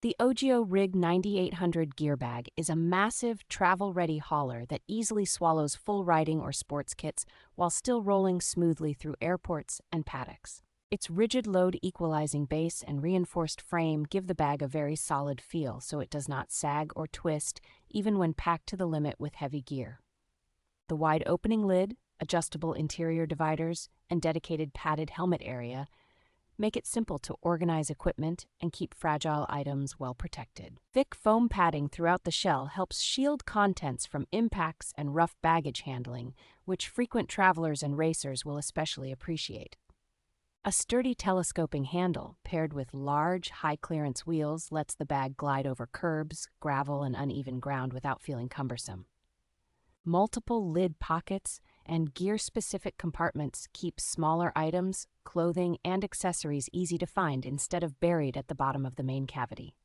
The OGIO Rig 9800 gear bag is a massive, travel-ready hauler that easily swallows full riding or sports kits while still rolling smoothly through airports and paddocks. Its rigid load equalizing base and reinforced frame give the bag a very solid feel so it does not sag or twist even when packed to the limit with heavy gear. The wide opening lid, adjustable interior dividers, and dedicated padded helmet area make it simple to organize equipment and keep fragile items well protected. Thick foam padding throughout the shell helps shield contents from impacts and rough baggage handling, which frequent travelers and racers will especially appreciate. A sturdy telescoping handle paired with large, high-clearance wheels lets the bag glide over curbs, gravel, and uneven ground without feeling cumbersome. Multiple lid pockets and gear-specific compartments keep smaller items, clothing, and accessories easy to find instead of buried at the bottom of the main cavity.